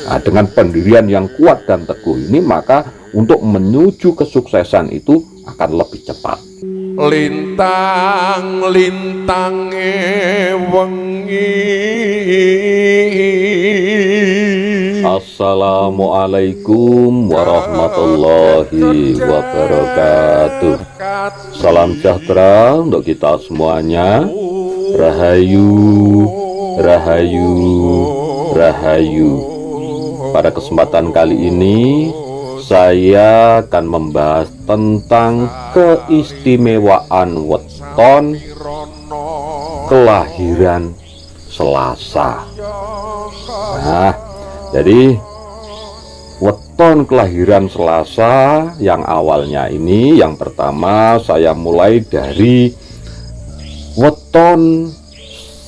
Nah, dengan pendirian yang kuat dan teguh ini, maka untuk menuju kesuksesan itu akan lebih cepat. Lintang-lintange wengi. Assalamualaikum warahmatullahi wabarakatuh. Salam sejahtera untuk kita semuanya. Rahayu, rahayu, rahayu. Pada kesempatan kali ini saya akan membahas tentang keistimewaan weton kelahiran Selasa. Nah, jadi weton kelahiran Selasa yang awalnya ini, yang pertama saya mulai dari weton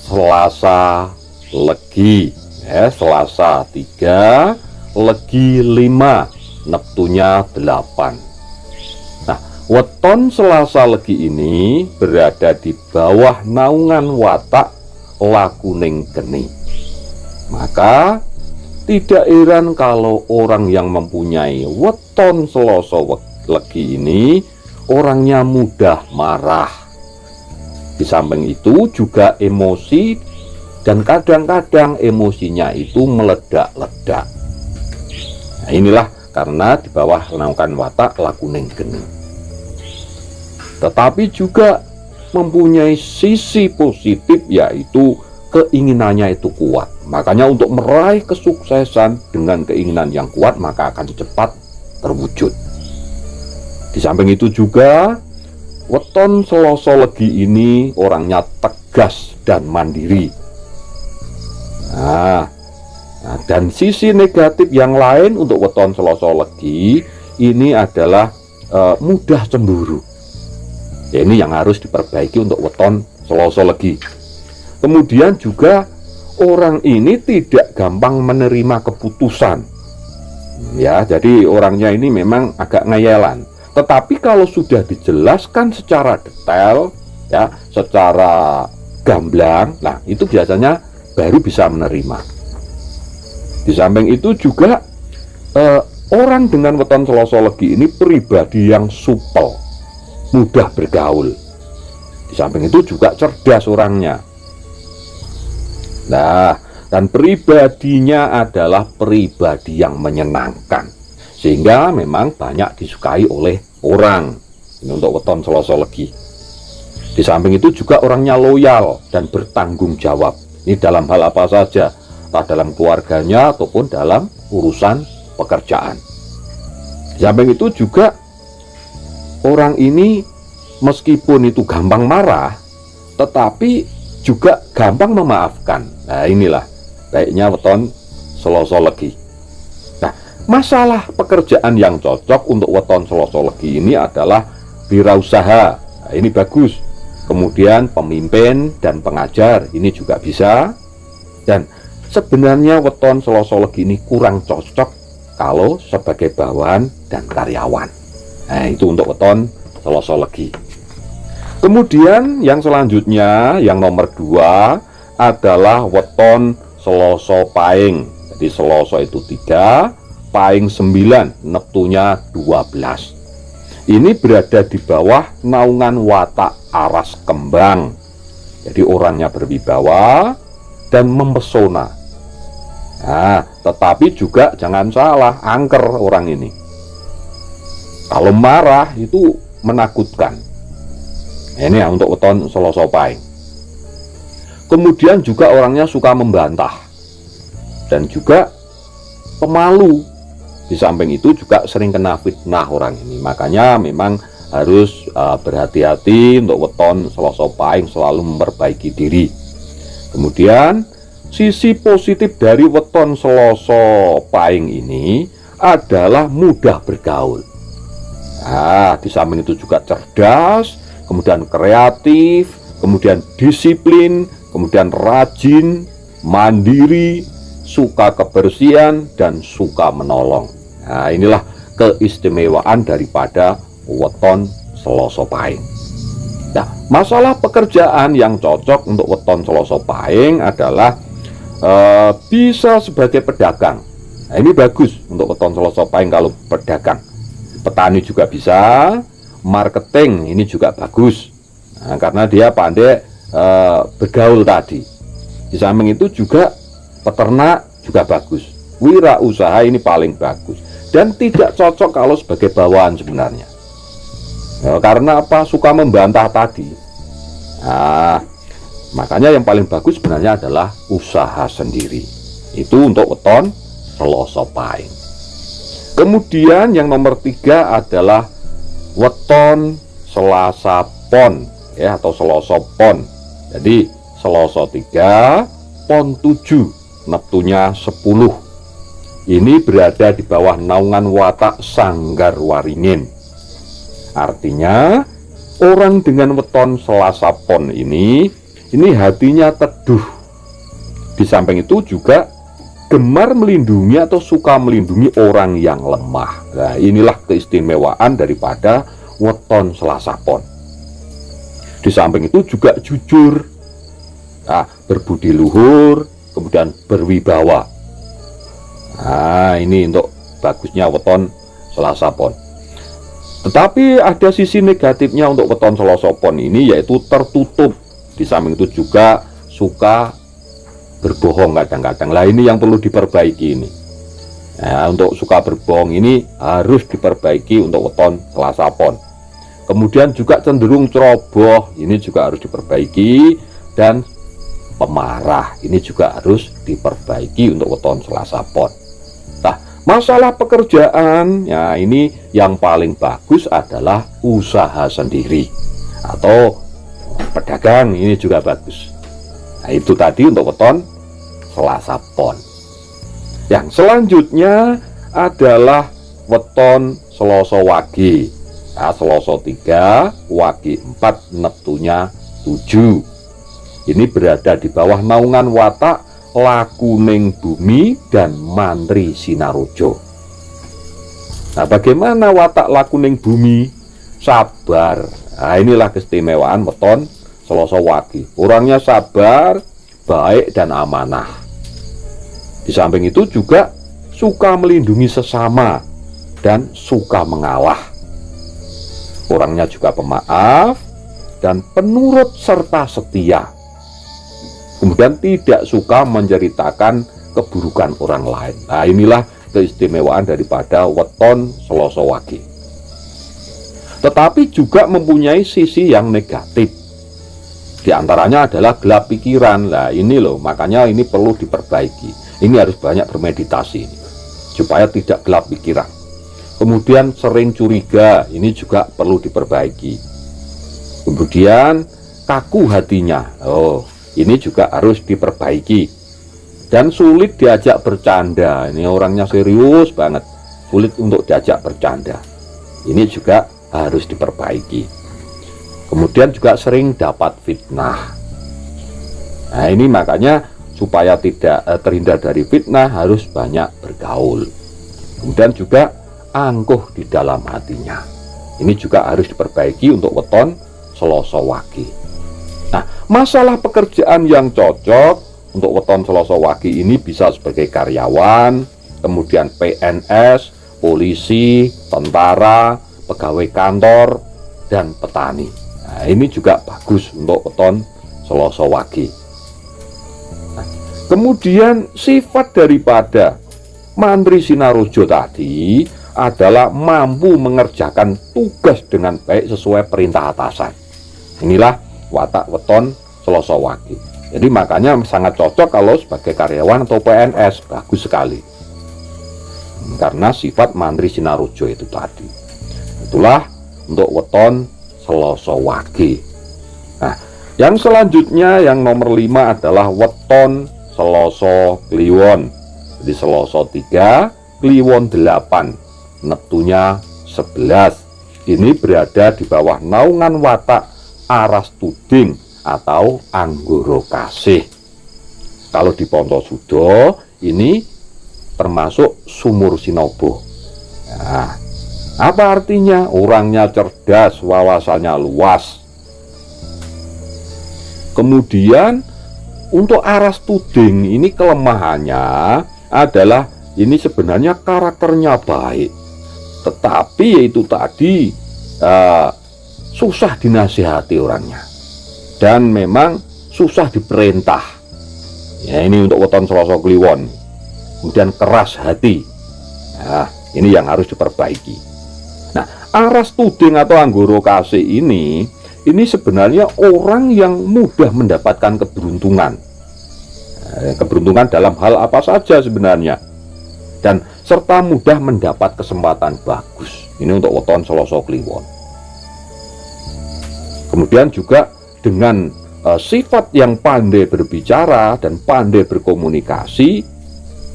Selasa Legi, Selasa 3, Legi 5, Neptunya 8. Nah, weton Selasa Legi ini berada di bawah naungan watak Lakuning Geni. Maka tidak heran kalau orang yang mempunyai weton Selasa Legi ini orangnya mudah marah. Di samping itu juga emosi, dan kadang-kadang emosinya itu meledak-ledak. Nah, inilah karena di bawah naungan watak Lakuning Geni. Tetapi juga mempunyai sisi positif, yaitu keinginannya itu kuat. Makanya untuk meraih kesuksesan dengan keinginan yang kuat, maka akan cepat terwujud. Di samping itu juga weton Selasa Legi ini orangnya tegas dan mandiri. Nah, dan sisi negatif yang lain untuk weton Selasa Legi ini adalah mudah cemburu. Ya, ini yang harus diperbaiki untuk weton Selasa Legi. Kemudian juga orang ini tidak gampang menerima keputusan. Ya, jadi orangnya ini memang agak ngayelan. Tetapi kalau sudah dijelaskan secara detail, ya, secara gamblang, nah itu biasanya baru bisa menerima. Di samping itu juga orang dengan weton Selasa Legi ini pribadi yang supel, mudah bergaul. Di samping itu juga cerdas orangnya. Nah, dan pribadinya adalah pribadi yang menyenangkan, sehingga memang banyak disukai oleh orang. Ini untuk weton Selasa Legi. Di samping itu juga orangnya loyal dan bertanggung jawab. Ini dalam hal apa saja, entah dalam keluarganya ataupun dalam urusan pekerjaan. Di samping itu juga orang ini meskipun itu gampang marah, tetapi juga gampang memaafkan. Nah, inilah baiknya weton Selasa Legi. Nah, masalah pekerjaan yang cocok untuk weton Selasa Legi ini adalah wirausaha. Nah, ini bagus. Kemudian pemimpin dan pengajar, ini juga bisa. Dan sebenarnya weton Selasa Legi ini kurang cocok kalau sebagai bawahan dan karyawan. Nah, itu untuk weton Selasa Legi. Kemudian yang selanjutnya, yang nomor 2 adalah weton Selasa Pahing. Jadi Selasa itu 3, Pahing 9, Neptunya 12. Ini berada di bawah naungan watak Aras Kembang. Jadi orangnya berwibawa dan mempesona. Nah, tetapi juga jangan salah, angker orang ini. Kalau marah itu menakutkan. Ini ya untuk weton Selasa Pahing. Kemudian juga orangnya suka membantah dan juga pemalu. Di samping itu juga sering kena fitnah orang ini. Makanya memang harus berhati-hati untuk weton Selasa Pahing, selalu memperbaiki diri. Kemudian sisi positif dari weton Selasa Pahing ini adalah mudah bergaul. Nah, di samping itu juga cerdas, kemudian kreatif, kemudian disiplin, kemudian rajin, mandiri, suka kebersihan, dan suka menolong. Nah, inilah keistimewaan daripada weton Selasa Pahing. Nah, masalah pekerjaan yang cocok untuk weton Selasa Pahing adalah bisa sebagai pedagang. Nah, ini bagus untuk weton Selasa Pahing kalau pedagang. Petani juga bisa, marketing ini juga bagus. Nah, karena dia pandai bergaul tadi. Di samping itu juga peternak juga bagus. Wira usaha ini paling bagus dan tidak cocok kalau sebagai bawahan sebenarnya. Ya, karena apa? Suka membantah tadi. Nah, makanya yang paling bagus sebenarnya adalah usaha sendiri. Itu untuk weton Selasa Pahing. Kemudian yang nomor 3 adalah weton Selasa Pon, ya, atau Selasa Pon. Jadi Selasa 3, Pon 7, neptunya 10. Ini berada di bawah naungan watak Sanggar Waringin. Artinya orang dengan weton Selasa Pon ini hatinya teduh. Di samping itu juga gemar melindungi atau suka melindungi orang yang lemah. Nah, inilah keistimewaan daripada weton Selasa Pon. Di samping itu juga jujur, nah, berbudi luhur, kemudian berwibawa. Nah, ini untuk bagusnya weton Selasa Pon. Tetapi ada sisi negatifnya untuk weton Selasa Pon ini, yaitu tertutup. Di samping itu juga suka berbohong kadang-kadang. Lah, ini yang perlu diperbaiki ini. Nah, untuk suka berbohong ini harus diperbaiki untuk weton Selasa Pon. Kemudian juga cenderung ceroboh, ini juga harus diperbaiki. Dan pemarah, ini juga harus diperbaiki untuk weton Selasa Pon. Nah, masalah pekerjaan, ya ini yang paling bagus adalah usaha sendiri atau pedagang, ini juga bagus. Nah, itu tadi untuk weton Selasa Pon. Yang selanjutnya adalah weton Selasa Wage. Nah, Selasa 3, Wage 4, neptunya 7. Ini berada di bawah naungan watak Lakuning Bumi dan Mantri Sinarojo. Nah, bagaimana watak Lakuning Bumi? Sabar. Nah, inilah keistimewaan weton Selasa Wage. Orangnya sabar, baik dan amanah. Di samping itu juga suka melindungi sesama dan suka mengalah. Orangnya juga pemaaf dan penurut serta setia. Kemudian tidak suka menceritakan keburukan orang lain. Nah, inilah keistimewaan daripada weton Selasa Wage. Tetapi juga mempunyai sisi yang negatif. Di antaranya adalah gelap pikiran. Nah, ini loh, makanya ini perlu diperbaiki. Ini harus banyak bermeditasi ini, supaya tidak gelap pikiran. Kemudian sering curiga, ini juga perlu diperbaiki. Kemudian kaku hatinya. Oh, ini juga harus diperbaiki. Dan sulit diajak bercanda. Ini orangnya serius banget, sulit untuk diajak bercanda. Ini juga harus diperbaiki. Kemudian juga sering dapat fitnah. Nah, ini makanya supaya tidak terhindar dari fitnah harus banyak bergaul. Kemudian juga angkuh di dalam hatinya. Ini juga harus diperbaiki untuk weton Selasa Wage. Nah, masalah pekerjaan yang cocok untuk weton Selasa Wage ini bisa sebagai karyawan, kemudian PNS, polisi, tentara, pegawai kantor, dan petani. Nah, ini juga bagus untuk weton Selasa Wage. Nah, kemudian sifat daripada Mantri Sinarojo tadi adalah mampu mengerjakan tugas dengan baik sesuai perintah atasan. Inilah watak weton Selasa Wage. Jadi makanya sangat cocok kalau sebagai karyawan atau PNS, bagus sekali. Karena sifat Mantri Sinarojo itu tadi. Itulah untuk weton Selasa Wage. Nah, yang selanjutnya yang nomor 5 adalah weton Selasa Kliwon. Jadi Selasa 3, Kliwon 8, neptunya 11. Ini berada di bawah naungan watak Aras Tuding atau Anggoro Kasih. Kalau di Pontosudho ini termasuk Sumur Sinobo. Nah, apa artinya? Orangnya cerdas, wawasannya luas. Kemudian untuk Aras Tuding ini kelemahannya adalah ini sebenarnya karakternya baik, tetapi yaitu tadi susah dinasihati orangnya, dan memang susah diperintah. Ya, ini untuk weton Selasa Kliwon. Kemudian keras hati. Nah, ini yang harus diperbaiki. Nah, aras tuding atau anggoro kasih ini sebenarnya orang yang mudah mendapatkan keberuntungan. Keberuntungan dalam hal apa saja sebenarnya, dan serta mudah mendapat kesempatan bagus. Ini untuk weton Selasa Kliwon. Kemudian juga dengan sifat yang pandai berbicara dan pandai berkomunikasi.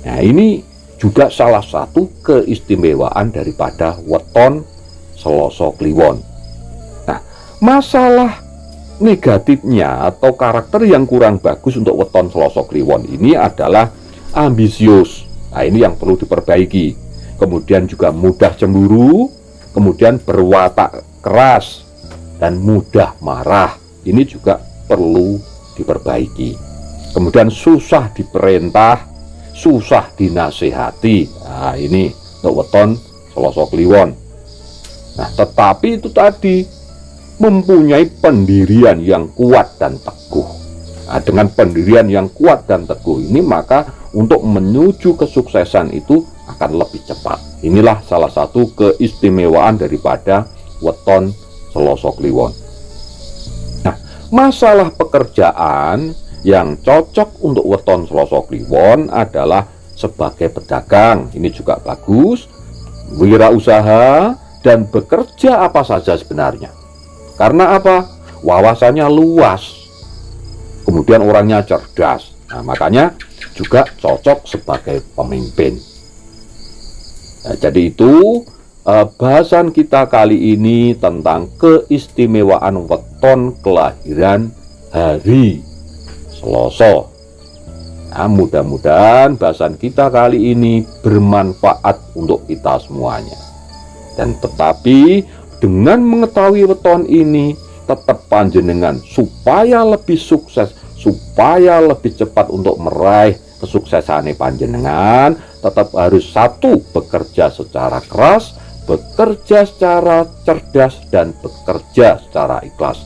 Nah, ini juga salah satu keistimewaan daripada weton Selasa Kliwon. Nah, masalah negatifnya atau karakter yang kurang bagus untuk weton Selasa Kliwon ini adalah ambisius. Nah, ini yang perlu diperbaiki. Kemudian juga mudah cemburu, kemudian berwatak keras dan mudah marah. Ini juga perlu diperbaiki. Kemudian susah diperintah, susah dinasehati. Nah, ini untuk weton Selasa Kliwon. Nah, tetapi itu tadi mempunyai pendirian yang kuat dan teguh. Nah, dengan pendirian yang kuat dan teguh ini, maka untuk menuju kesuksesan itu akan lebih cepat. Inilah salah satu keistimewaan daripada weton Selasa Kliwon. Nah, masalah pekerjaan yang cocok untuk weton Selasa Kliwon adalah sebagai pedagang. Ini juga bagus. Wirausaha dan bekerja apa saja sebenarnya. Karena apa? Wawasannya luas. Kemudian orangnya cerdas. Nah, makanya juga cocok sebagai pemimpin. Nah, jadi itu bahasan kita kali ini tentang keistimewaan weton kelahiran hari Selasa. Nah, mudah-mudahan bahasan kita kali ini bermanfaat untuk kita semuanya. Dan tetapi dengan mengetahui weton ini, tetap panjenengan supaya lebih sukses, supaya lebih cepat untuk meraih kesuksesan panjenengan, tetap harus satu, bekerja secara keras, bekerja secara cerdas, dan bekerja secara ikhlas.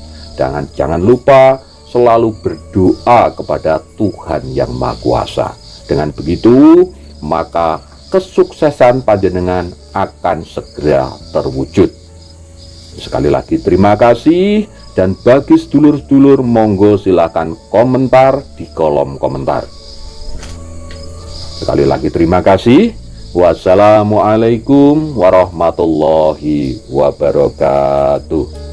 Jangan lupa selalu berdoa kepada Tuhan yang Maha Kuasa. Dengan begitu, maka kesuksesan panjenengan akan segera terwujud. Sekali lagi terima kasih, dan bagi sedulur-sedulur monggo silakan komentar di kolom komentar. Sekali lagi terima kasih. Wassalamualaikum warahmatullahi wabarakatuh.